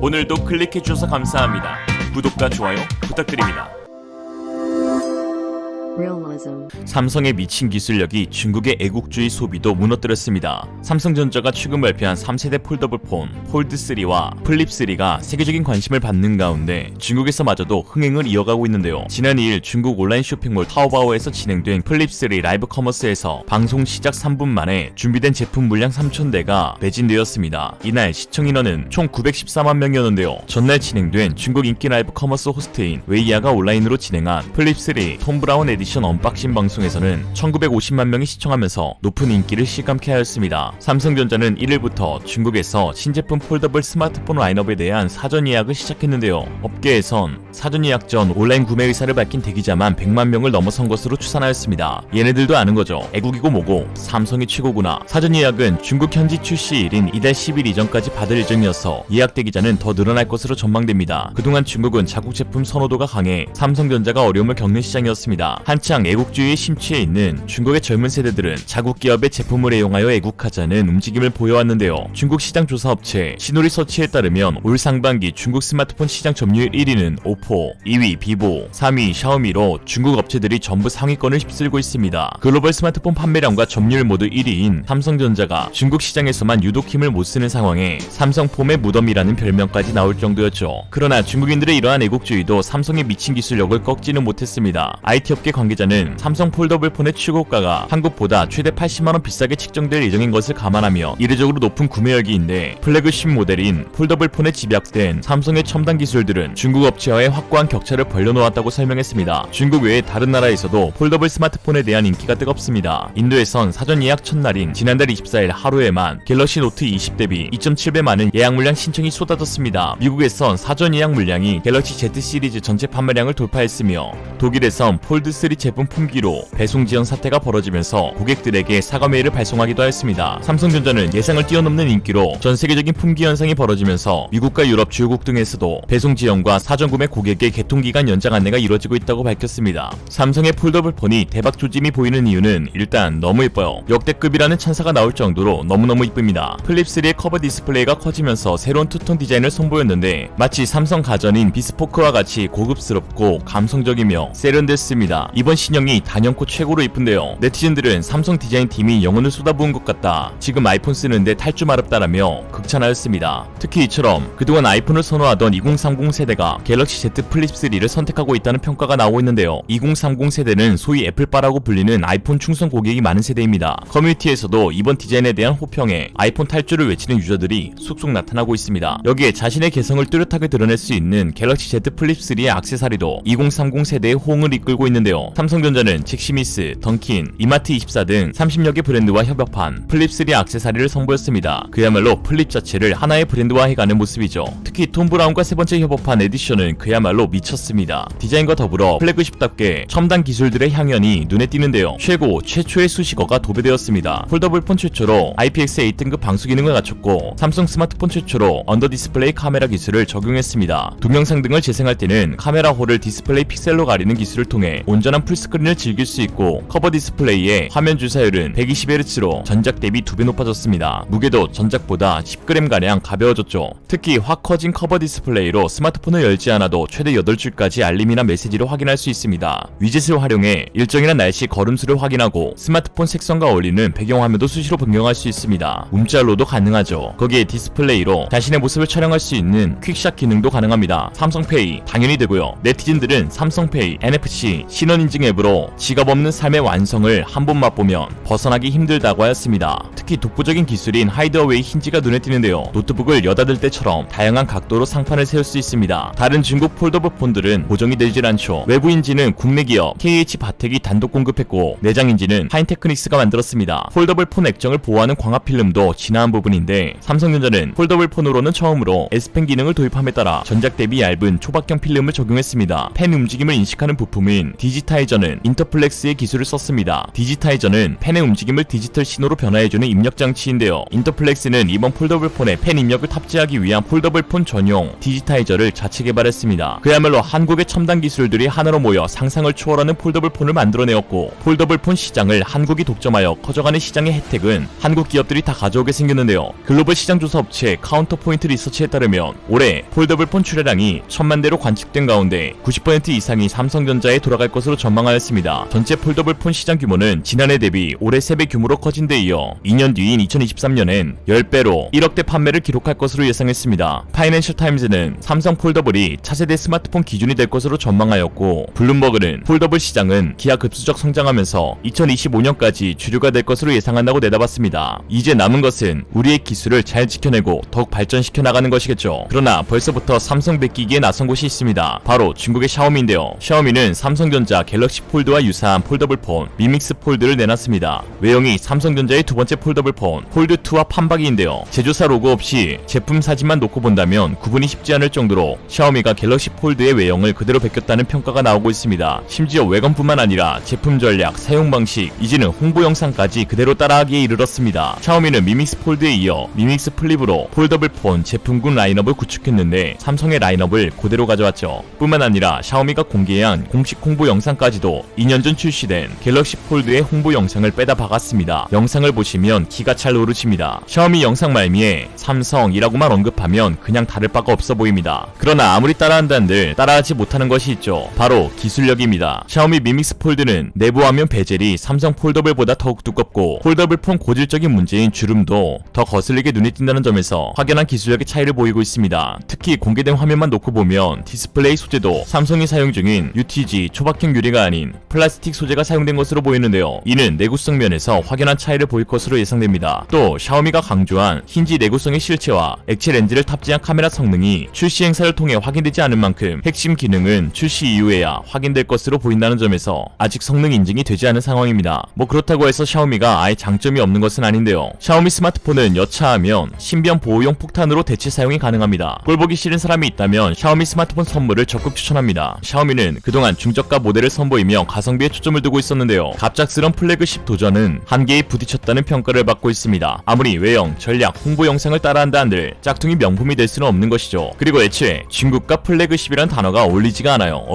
오늘도 클릭해주셔서 감사합니다. 구독과 좋아요 부탁드립니다. 삼성의 미친 기술력이 중국의 애국주의 소비도 무너뜨렸습니다. 삼성전자가 최근 발표한 3세대 폴더블폰 폴드3와 플립3가 세계적인 관심을 받는 가운데 중국에서마저도 흥행을 이어가고 있는데요. 지난 2일 중국 온라인 쇼핑몰 타오바오에서 진행된 플립3 라이브 커머스에서 방송 시작 3분 만에 준비된 제품 물량 3,000대가 매진되었습니다. 이날 시청 인원은 총 914만 명이었는데요. 전날 진행된 중국 인기 라이브 커머스 호스트인 웨이야가 온라인으로 진행한 플립3 톰 브라운 에디션 언박싱 방송에서는 1950만 명이 시청하면서 높은 인기를 실감케 하였습니다. 삼성전자는 1일부터 중국에서 신제품 폴더블 스마트폰 라인업에 대한 사전 예약을 시작했는데요. 업계에선 사전 예약 전 온라인 구매 의사를 밝힌 대기자만 100만 명을 넘어선 것으로 추산하였습니다. 얘네들도 아는 거죠. 애국이고 뭐고 삼성이 최고구나. 사전 예약은 중국 현지 출시일인 이달 10일 이전까지 받을 예정이어서 예약 대기자는 더 늘어날 것으로 전망됩니다. 그동안 중국은 자국 제품 선호도가 강해 삼성전자가 어려움을 겪는 시장이었습니다. 한창 애국주의에 심취해 있는 중국의 젊은 세대들은 자국 기업의 제품을 애용하여 애국하자는 움직임을 보여왔는데요. 중국 시장 조사 업체 시노리서치에 따르면 올 상반기 중국 스마트폰 시장 점유율 1위는 오포, 2위 비보, 3위 샤오미로 중국 업체들이 전부 상위권을 휩쓸고 있습니다. 글로벌 스마트폰 판매량과 점유율 모두 1위인 삼성전자가 중국 시장에서만 유독 힘을 못 쓰는 상황에 삼성폼의 무덤이라는 별명까지 나올 정도였죠. 그러나 중국인들의 이러한 애국주의도 삼성의 미친 기술력을 꺾지는 못했습니다. IT 업계 관계자는 삼성 폴더블폰의 출고가가 한국보다 최대 80만원 비싸게 책정될 예정인 것을 감안하며 이례적으로 높은 구매 열기인데 플래그십 모델인 폴더블폰에 집약된 삼성의 첨단 기술들은 중국 업체와의 확고한 격차를 벌려놓았다고 설명했습니다. 중국 외의 다른 나라에서도 폴더블 스마트폰에 대한 인기가 뜨겁습니다. 인도에선 사전 예약 첫날인 지난달 24일 하루에만 갤럭시 노트 20 대비 2.7배 많은 예약 물량 신청이 쏟아졌습니다. 미국에선 사전 예약 물량이 갤럭시 Z 시리즈 전체 판매량을 돌파했으며 독일에선 폴드3 제품 품귀로 배송 지연 사태가 벌어지면서 고객들에게 사과 메일을 발송하기도 하였습니다. 삼성전자는 예상을 뛰어넘는 인기로 전 세계적인 품귀 현상이 벌어지면서 미국과 유럽 주요국 등에서도 배송 지연과 사전 구매 고객의 개통기간 연장 안내가 이루어지고 있다고 밝혔습니다. 삼성의 폴더블폰이 대박 조짐이 보이는 이유는 일단 너무 예뻐요. 역대급이라는 찬사가 나올 정도로 너무너무 이쁩니다. 플립3의 커버 디스플레이가 커지면서 새로운 투톤 디자인을 선보였는데 마치 삼성 가전인 비스포크와 같이 고급스럽고 감성적이며 세련됐습니다. 이번 신형이 단연코 최고로 이쁜데요. 네티즌들은 삼성 디자인팀이 영혼을 쏟아부은 것 같다. 지금 아이폰 쓰는데 탈주 마렵다라며 극찬하였습니다. 특히 이처럼 그동안 아이폰을 선호하던 2030 세대가 갤럭시 Z 플립3를 선택하고 있다는 평가가 나오고 있는데요. 2030 세대는 소위 애플바라고 불리는 아이폰 충성 고객이 많은 세대입니다. 커뮤니티에서도 이번 디자인에 대한 호평에 아이폰 탈주를 외치는 유저들이 속속 나타나고 있습니다. 여기에 자신의 개성을 뚜렷하게 드러낼 수 있는 갤럭시 Z 플립3의 액세서리도 2030 세대의 호응을 이끌고 있는데요. 삼성전자는 잭시미스, 던킨, 이마트24 등 30여 개 브랜드와 협업한 플립3 액세서리를 선보였습니다. 그야말로 플립 자체를 하나의 브랜드화해가는 모습이죠. 특히 톰 브라운과 세 번째 협업한 에디션은 그야말로 미쳤습니다. 디자인과 더불어 플래그십답게 첨단 기술들의 향연이 눈에 띄는데요. 최초의 수식어가 도배되었습니다. 폴더블폰 최초로 IPX8 등급 방수 기능을 갖췄고 삼성 스마트폰 최초로 언더 디스플레이 카메라 기술을 적용했습니다. 동영상 등을 재생할 때는 카메라 홀을 디스플레이 픽셀로 가리는 기술을 통해 온전한 풀스크린을 즐길 수 있고 커버 디스플레이의 화면 주사율은 120Hz로 전작 대비 2배 높아졌습니다. 무게도 전작보다 10g가량 가벼워졌죠. 특히 확 커진 커버 디스플레이로 스마트폰을 열지 않아도 최대 8줄까지 알림이나 메시지를 확인할 수 있습니다. 위젯을 활용해 일정이나 날씨 걸음수를 확인하고 스마트폰 색상과 어울리는 배경화면도 수시로 변경할 수 있습니다. 움짤로도 가능하죠. 거기에 디스플레이로 자신의 모습을 촬영할 수 있는 퀵샷 기능도 가능합니다. 삼성페이 당연히 되고요. 네티즌들은 삼성페이, NFC, 신원인증 앱으로 지갑 없는 삶의 완성을 한 번 맛보면 벗어나기 힘들다고 하였습니다. 특히 독보적인 기술인 하이드어웨이 힌지가 눈에 띄는데요. 노트북을 여닫을 때처럼 다양한 각도로 상판을 세울 수 있습니다. 다른 중국 폴더블 폰들은 보정이 되질 않죠. 외부 인지는 국내 기업 KH바텍이 단독 공급했고 내장 인지는 하인테크닉스가 만들었습니다. 폴더블 폰 액정을 보호하는 광합 필름도 진화한 부분인데 삼성전자는 폴더블 폰으로는 처음으로 S펜 기능을 도입함에 따라 전작 대비 얇은 초박형 필름을 적용했습니다. 펜 움직임을 인식하는 부품인 디지타임 디지타이저는 인터플렉스의 기술을 썼습니다. 디지타이저는 펜의 움직임을 디지털 신호로 변화해주는 입력 장치인데요. 인터플렉스는 이번 폴더블폰에 펜 입력을 탑재하기 위한 폴더블폰 전용 디지타이저를 자체 개발했습니다. 그야말로 한국의 첨단 기술들이 하나로 모여 상상을 초월하는 폴더블폰을 만들어내었고, 폴더블폰 시장을 한국이 독점하여 커져가는 시장의 혜택은 한국 기업들이 다 가져오게 생겼는데요. 글로벌 시장 조사 업체 카운터포인트 리서치에 따르면 올해 폴더블폰 출하량이 1000만 대로 관측된 가운데 90% 이상이 삼성전자에 돌아갈 것으로 전망하였습니다. 전체 폴더블폰 시장 규모는 지난해 대비 올해 3배 규모로 커진 데 이어 2년 뒤인 2023년엔 10배로 1억대 판매를 기록할 것으로 예상했습니다. 파이낸셜 타임즈는 삼성 폴더블이 차세대 스마트폰 기준이 될 것으로 전망하였고, 블룸버그는 폴더블 시장은 기하급수적 성장하면서 2025년까지 주류가 될 것으로 예상한다고 내다봤습니다. 이제 남은 것은 우리의 기술을 잘 지켜내고 더욱 발전시켜 나가는 것이겠죠. 그러나 벌써부터 삼성 베끼기에 나선 곳이 있습니다. 바로 중국의 샤오미인데요. 샤오미는 삼성전자 갤럭시 폴드와 유사한 폴더블폰 미믹스 폴드를 내놨습니다. 외형이 삼성전자의 두 번째 폴더블폰 폴드2와 판박이인데요. 제조사 로고 없이 제품 사진만 놓고 본다면 구분이 쉽지 않을 정도로 샤오미가 갤럭시 폴드의 외형을 그대로 베꼈다는 평가가 나오고 있습니다. 심지어 외관뿐만 아니라 제품 전략, 사용 방식, 이제는 홍보 영상까지 그대로 따라하기에 이르렀습니다. 샤오미는 미믹스 폴드에 이어 미믹스 플립으로 폴더블폰 제품군 라인업을 구축했는데 삼성의 라인업을 그대로 가져왔죠. 뿐만 아니라 샤오미가 공개한 공식 홍보 영상까지도 2년 전 출시된 갤럭시 폴드의 홍보 영상을 빼다 박았습니다. 영상을 보시면 기가 찰 오르십니다. 샤오미 영상 말미에 삼성이라고만 언급하면 그냥 다를 바가 없어 보입니다. 그러나 아무리 따라한다는들 따라하지 못하는 것이 있죠. 바로 기술력입니다. 샤오미 미믹스 폴드는 내부 화면 베젤이 삼성 폴더블보다 더욱 두껍고, 폴더블폰 고질적인 문제인 주름도 더 거슬리게 눈에 띈다는 점에서 확연한 기술력의 차이를 보이고 있습니다. 특히 공개된 화면만 놓고 보면 디스플레이 소재도 삼성이 사용 중인 UTG 초박형 유리가 아닌 플라스틱 소재가 사용된 것으로 보이는데요. 이는 내구성 면에서 확연한 차이를 보일 것으로 예상됩니다. 또 샤오미가 강조한 힌지 내구성의 실체와 액체 렌즈를 탑재한 카메라 성능이 출시 행사를 통해 확인되지 않은 만큼 핵심 기능은 출시 이후에야 확인될 것으로 보인다는 점에서 아직 성능 인증이 되지 않은 상황입니다. 뭐 그렇다고 해서 샤오미가 아예 장점이 없는 것은 아닌데요. 샤오미 스마트폰은 여차하면 신비한 보호용 폭탄으로 대체 사용이 가능합니다. 꼴보기 싫은 사람이 있다면 샤오미 스마트폰 선물을 적극 추천합니다. 샤오미는 그동안 중저가 모델을 선보이며 가성비에 초점을 두고 있었는데요. 갑작스런 플래그십 도전은 한계에 부딪혔다는 평가를 받고 있습니다. 아무리 외형, 전략, 홍보 영상을 따라한다 한들 짝퉁이 명품이 될 수는 없는 것이죠. 그리고 애초에 중국과 플래그십이란 단어가 어울리지가 않아요.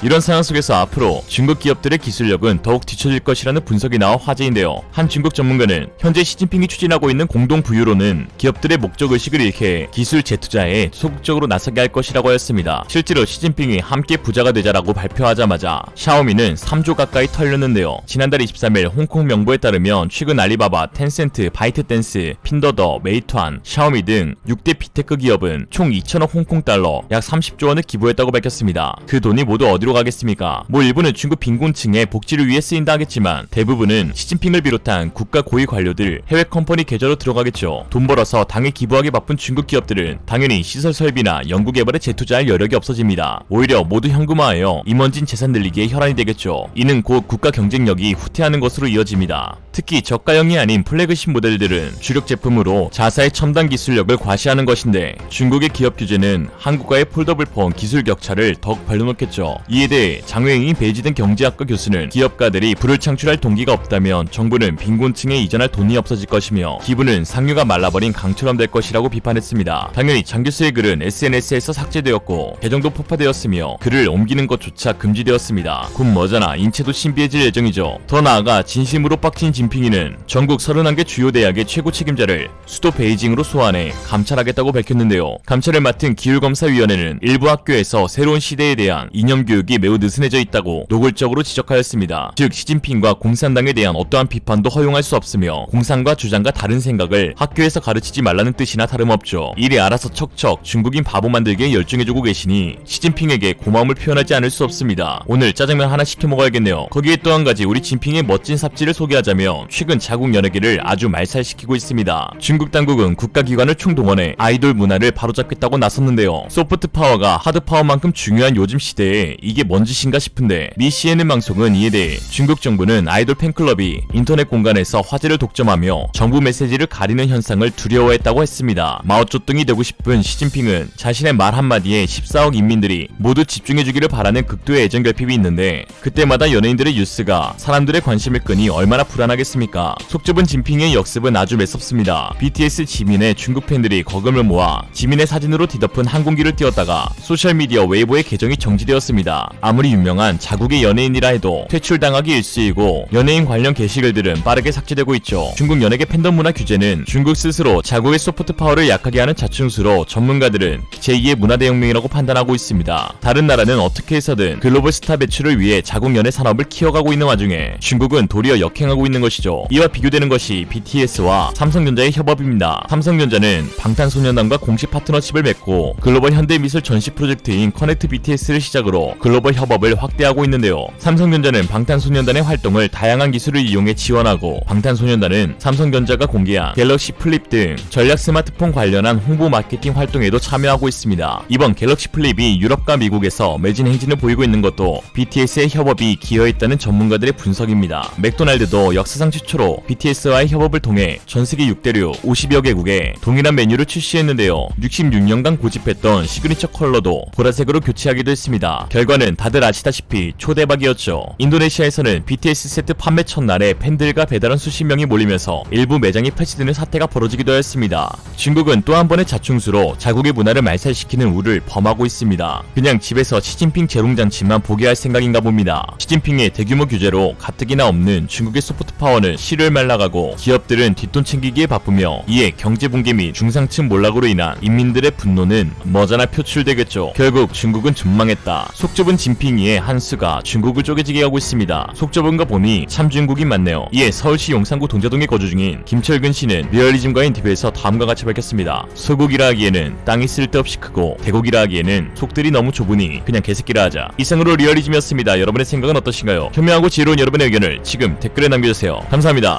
이런 상황 속에서 앞으로 중국 기업들의 기술력은 더욱 뒤처질 것이라는 분석이 나와 화제인데요. 한 중국 전문가는 현재 시진핑이 추진하고 있는 공동 부유로는 기업들의 목적의식을 잃게 기술 재투자에 소극적으로 나서게 할 것이라고 하였습니다. 실제로 시진핑이 함께 부자가 되자라고 발표하자마자 샤오미는 3조 가까이 털렸는데요. 지난달 23일 홍콩 명보에 따르면 최근 알리바바, 텐센트, 바이트댄스, 핀더더, 메이투안, 샤오미 등 6대 비테크 기업은 총 2천억 홍콩 달러 약 30조 원을 기부했다고 밝혔습니다. 그 돈이 모두 어디로 가겠습니까? 뭐 일부는 중국 빈곤층의 복지를 위해 쓰인다 하겠지만 대부분은 시진핑을 비롯한 국가 고위 관료들, 해외 컴퍼니 계좌로 들어가겠죠. 돈 벌어서 당에 기부하기 바쁜 중국 기업들은 당연히 시설 설비나 연구 개발에 재투자할 여력이 없어집니다. 오히려 모두 현금화하여 임원진 재산 늘리기에 혈안이 되겠죠. 이는 곧 국가 경쟁력이 후퇴하는 것으로 이어집니다. 특히 저가형이 아닌 플래그십 모델들은 주력 제품으로 자사의 첨단 기술력을 과시하는 것인데, 중국의 기업 규제는 한국과의 폴더블폰 기술 격차를 더욱 벌려놓겠죠. 이에 대해 장외잉이 베이지등 경제학과 교수는 기업가들이 부를 창출할 동기가 없다면 정부는 빈곤층에 이전할 돈이 없어질 것이며 기부는 상류가 말라버린 강처럼 될 것이라고 비판했습니다. 당연히 장 교수의 글은 SNS에서 삭제되었고 계정도 폭파되었으며 글을 옮기는 것조차 금지되었습니다. 곧 머지않아 인체도 신비해질 예정이죠. 더 나아가 진심으로 빡친 진핑이는 전국 31개 주요 대학의 최고 책임자를 수도 베이징으로 소환해 감찰하겠다고 밝혔는데요. 감찰을 맡은 기율검사위원회는 일부 학교에서 새로운 시대에 대한 이념 교육이 매우 느슨해져 있다고 노골적으로 지적하였습니다. 즉 시진핑과 공산당에 대한 어떠한 비판도 허용할 수 없으며 공산과 주장과 다른 생각을 학교에서 가르치지 말라는 뜻이나 다름없죠. 이리 알아서 척척 중국인 바보 만들기에 열중해주고 계시니 시진핑에게 고마움을 표현하지 않을 수 없습니다. 오늘 짜장면 하나 시켜 먹어야겠네요. 거기에 또 한 가지 우리 진핑의 멋진 삽질을 소개하자면 최근 자국 연예계를 아주 말살시키고 있습니다. 중국 당국은 국가기관을 총동원해 아이돌 문화를 바로잡겠다고 나섰는데요. 소프트 파워가 하드 파워만큼 중요한 요즘 시대에 이게 뭔 짓인가 싶은데 미 CNN 방송은 이에 대해 중국 정부는 아이돌 팬클럽이 인터넷 공간에서 화제를 독점하며 정부 메시지를 가리는 현상을 두려워했다고 했습니다. 마오쩌둥이 되고 싶은 시진핑은 자신의 말 한마디에 14억 인민들이 모두 집중해주기를 바라는 극도의 애정결핍이 있는 있는데 그때마다 연예인들의 뉴스가 사람들의 관심을 끄니 얼마나 불안하겠습니까? 속 좁은 진핑의 역습은 아주 매섭습니다. BTS 지민의 중국 팬들이 거금을 모아 지민의 사진으로 뒤덮은 항공기를 띄웠다가 소셜미디어 웨이보의 계정이 정지되었습니다. 아무리 유명한 자국의 연예인이라 해도 퇴출당하기 일쑤이고 연예인 관련 게시글들은 빠르게 삭제되고 있죠. 중국 연예계 팬덤 문화 규제는 중국 스스로 자국의 소프트 파워를 약하게 하는 자충수로 전문가들은 제2의 문화대혁명이라고 판단하고 있습니다. 다른 나라는 어떻게 해서든 글로벌 스타 배출을 위해 자국 연예 산업을 키워가고 있는 와중에 중국은 도리어 역행하고 있는 것이죠. 이와 비교되는 것이 BTS와 삼성전자의 협업입니다. 삼성전자는 방탄소년단과 공식 파트너십을 맺고 글로벌 현대미술 전시 프로젝트인 커넥트 BTS를 시작으로 글로벌 협업을 확대하고 있는데요. 삼성전자는 방탄소년단의 활동을 다양한 기술을 이용해 지원하고 방탄소년단은 삼성전자가 공개한 갤럭시 플립 등 전략 스마트폰 관련한 홍보 마케팅 활동에도 참여하고 있습니다. 이번 갤럭시 플립이 유럽과 미국에서 매진 행진을 보이고 있는 것도 BTS의 협업이 기여했다는 전문가들의 분석입니다. 맥도날드도 역사상 최초로 BTS와의 협업을 통해 전세계 6대륙 50여 개국에 동일한 메뉴를 출시했는데요. 66년간 고집했던 시그니처 컬러도 보라색으로 교체하기도 했습니다. 결과는 다들 아시다시피 초대박이었죠. 인도네시아에서는 BTS 세트 판매 첫날에 팬들과 배달원 수십 명이 몰리면서 일부 매장이 폐쇄되는 사태가 벌어지기도 했습니다. 중국은 또 한 번의 자충수로 자국의 문화를 말살시키는 우를 범하고 있습니다. 그냥 집에서 시진핑 재롱잔치만 보게 할 생각인가 봅니다. 시진핑의 대규모 규제로 가뜩이나 없는 중국의 소프트 파워는 실효를 말라가고 기업들은 뒷돈 챙기기에 바쁘며 이에 경제 붕괴 및 중상층 몰락으로 인한 인민들의 분노는 머지않아 표출되겠죠. 결국 중국은 전망했다. 속 좁은 진핑이의 한 수가 중국을 쪼개지게 하고 있습니다. 속 좁은 거 보니 참 중국인 맞네요. 이에 서울시 용산구 동자동에 거주 중인 김철근 씨는 리얼리즘과 인터뷰에서 다음과 같이 밝혔습니다. 소국이라 하기에는 땅이 쓸데없이 크고 대국이라 하기에는 속들이 너무 좁으니 그냥 개새끼라 하자. 이상으로 리얼리즘이었습니다. 여러분의 생각은 어떠신가요? 현명하고 지혜로운 여러분의 의견을 지금 댓글에 남겨주세요. 감사합니다.